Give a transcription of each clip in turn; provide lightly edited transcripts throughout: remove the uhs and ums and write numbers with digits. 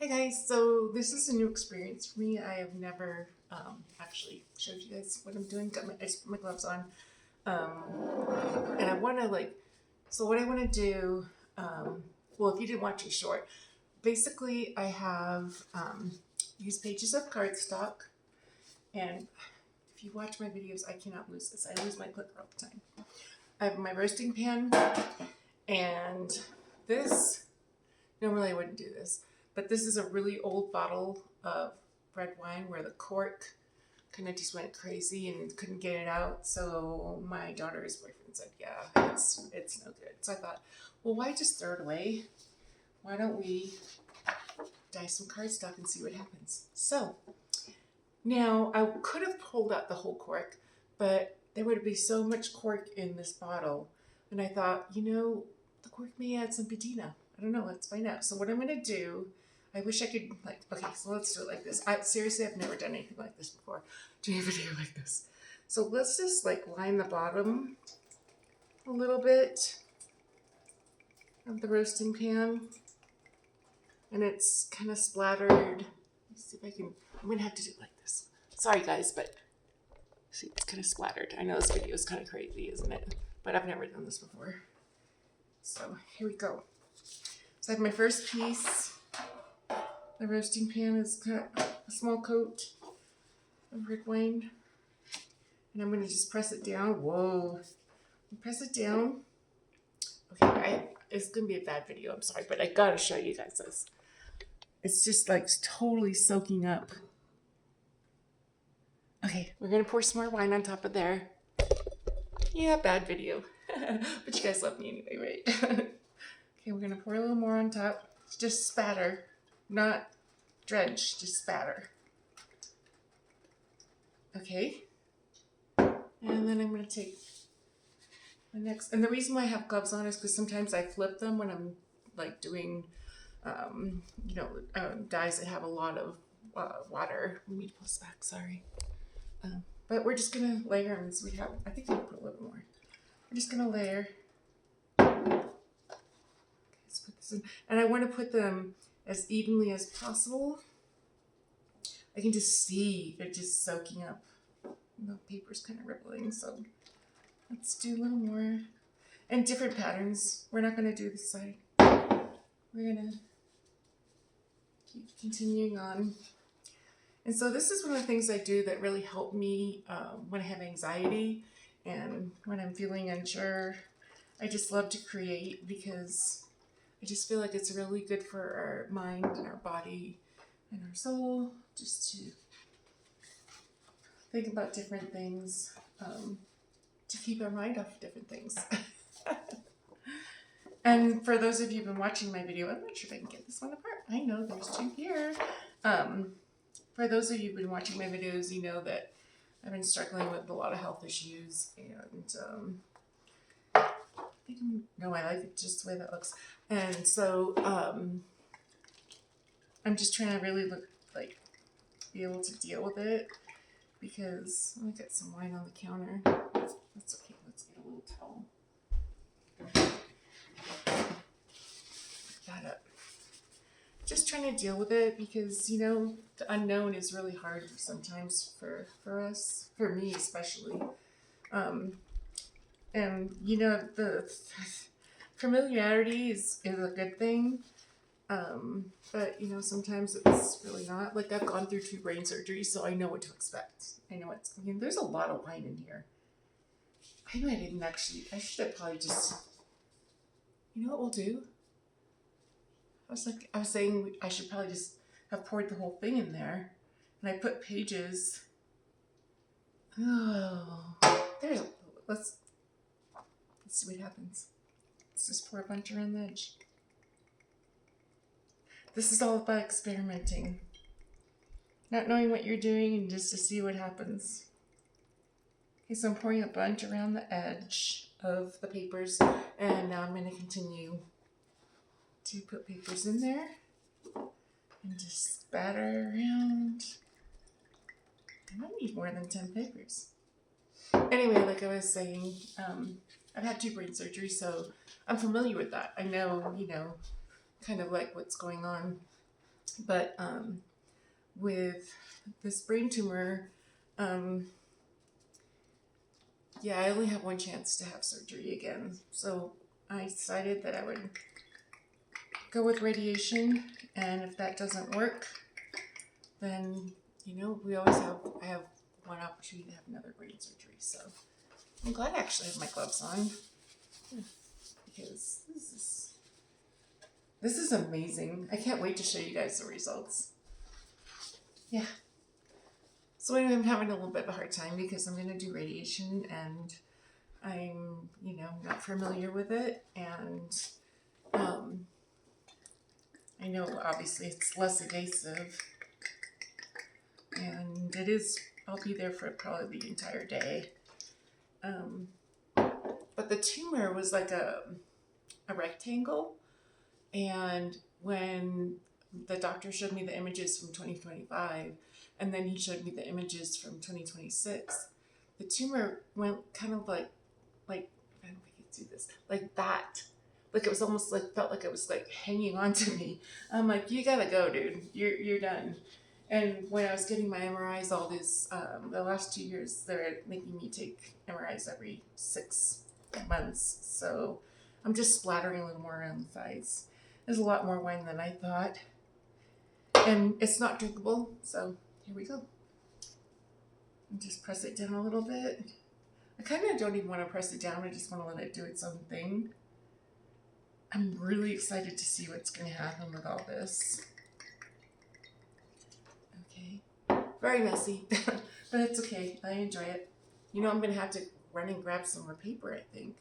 Hi guys, so this is a new experience for me. I have never actually showed you guys what I'm doing. I just put my gloves on, and I want to so what I want to do, well, if you didn't watch it short, basically I have these pages of cardstock, and if you watch my videos, I cannot lose this. I lose my clicker all the time. I have my roasting pan, and this, normally I wouldn't do this, but this is a really old bottle of red wine where the cork kind of just went crazy and couldn't get it out. So my daughter's boyfriend said, yeah, it's no good. So I thought, well, why just throw it away? Why don't we dye some cardstock and see what happens? So now I could have pulled out the whole cork, but there would be so much cork in this bottle. And I thought, the cork may add some patina. I don't know, let's find out. So what I'm going to do, I wish I could, okay, so let's do it like this. Seriously, I've never done anything like this before, doing a video like this. So let's just line the bottom a little bit of the roasting pan. And it's kind of splattered. Let's see if I can, I'm going to have to do it like this. Sorry guys, but see, it's kind of splattered. I know this video is kind of crazy, isn't it? But I've never done this before. So here we go. So I have my first piece. The roasting pan is got a small coat of red wine. And I'm going to just press it down. Whoa. Press it down. Okay, it's going to be a bad video. I'm sorry, but I got to show you guys this. It's just totally soaking up. Okay, we're going to pour some more wine on top of there. Yeah, bad video. But you guys love me anyway, right? Okay, we're going to pour a little more on top. Just spatter. Not drench, just spatter. Okay. And then I'm going to take my next. And the reason why I have gloves on is because sometimes I flip them when I'm doing, dyes that have a lot of water. Let me pull this back, sorry. But we're just going to layer them. So I think we put a little more. We're just going to layer. Okay, let's put this in. And I want to put them as evenly as possible. I can just see it just soaking up. The paper's kind of rippling, so let's do a little more. And different patterns. We're not going to do this side. We're going to keep continuing on. And so this is one of the things I do that really help me when I have anxiety and when I'm feeling unsure. I just love to create because I just feel like it's really good for our mind and our body and our soul, just to think about different things, to keep our mind off of different things. And for those of you who've been watching my video, I'm not sure if I can get this one apart. I know there's two here. For those of you who've been watching my videos, you know that I've been struggling with a lot of health issues, and I like it just the way that looks. And so I'm just trying to really be able to deal with it, because let me get some wine on the counter. That's okay. Let's get a little towel. Pick that up. Just trying to deal with it because, the unknown is really hard sometimes for us, for me especially. And, the familiarity is a good thing. But, sometimes it's really not. I've gone through 2 brain surgeries, so I know what to expect. I know there's a lot of wine in here. I know I should have probably just, you know what we'll do? I was saying I should probably just have poured the whole thing in there, and I put pages. Oh, let's see what happens. Let's just pour a bunch around the edge. This is all about experimenting, not knowing what you're doing, and just to see what happens. Okay, so I'm pouring a bunch around the edge of the papers, and now I'm going to continue to put papers in there and just spatter around. I might need more than 10 papers. Anyway, like I was saying, I've had 2 brain surgeries, so I'm familiar with that. I know, kind of what's going on. But with this brain tumor, yeah, I only have one chance to have surgery again. So I decided that I would go with radiation, and if that doesn't work, then, you know, I have one opportunity to have another brain surgery. So I'm glad I actually have my gloves on, because this is amazing. I can't wait to show you guys the results. Yeah. So anyway, I'm having a little bit of a hard time because I'm going to do radiation, and I'm, you know, not familiar with it. And I know obviously it's less invasive, and I'll be there for probably the entire day. But the tumor was like a rectangle. And when the doctor showed me the images from 2025, and then he showed me the images from 2026, the tumor went kind of like, I don't know if I can do this, like that. Like it was almost like, felt like it was like hanging on to me. I'm like, you gotta go, dude. You're done. And when I was getting my MRIs, all this, the last 2 years, they're making me take MRIs every 6 months. So I'm just splattering a little more around the thighs. There's a lot more wine than I thought. And it's not drinkable, so here we go. And just press it down a little bit. I kind of don't even want to press it down. I just want to let it do its own thing. I'm really excited to see what's going to happen with all this. Okay. Very messy, but it's okay. I enjoy it. You know, I'm going to have to run and grab some more paper, I think.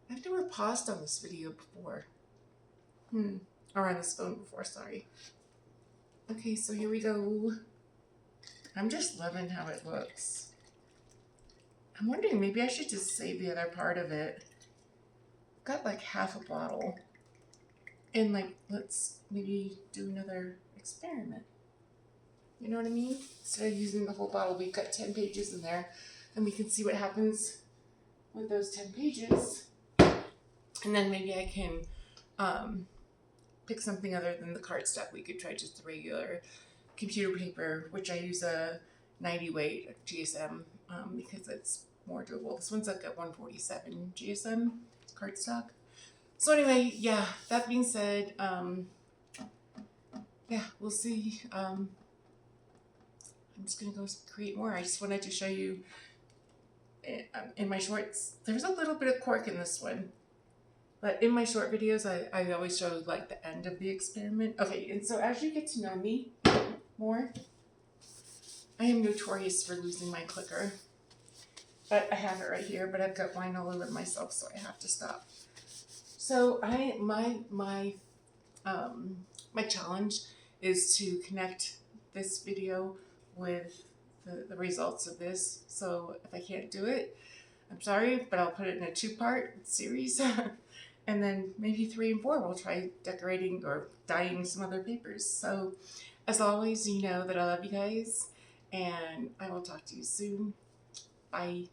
I've never paused on this video before. Or on this phone before, sorry. Okay, so here we go. I'm just loving how it looks. I'm wondering, maybe I should just save the other part of it. I've got like half a bottle. And like, let's maybe do another experiment. You know what I mean? Instead of using the whole bottle, we've got 10 pages in there. And we can see what happens with those 10 pages. And then maybe I can pick something other than the cardstock. We could try just the regular computer paper, which I use a 90 weight GSM because it's more doable. This one's like a 147 GSM cardstock. So anyway, yeah, that being said, yeah, we'll see. I'm just going to go create more. I just wanted to show you in my shorts, there's a little bit of cork in this one. But in my short videos, I always show like the end of the experiment. Okay, and so as you get to know me more, I am notorious for losing my clicker. But I have it right here, but I've got wine all over myself, so I have to stop. So my challenge is to connect this video with the results of this. So if I can't do it, I'm sorry, but I'll put it in a 2-part series. And then maybe 3 and 4, we'll try decorating or dyeing some other papers. So as always, you know that I love you guys, and I will talk to you soon. Bye.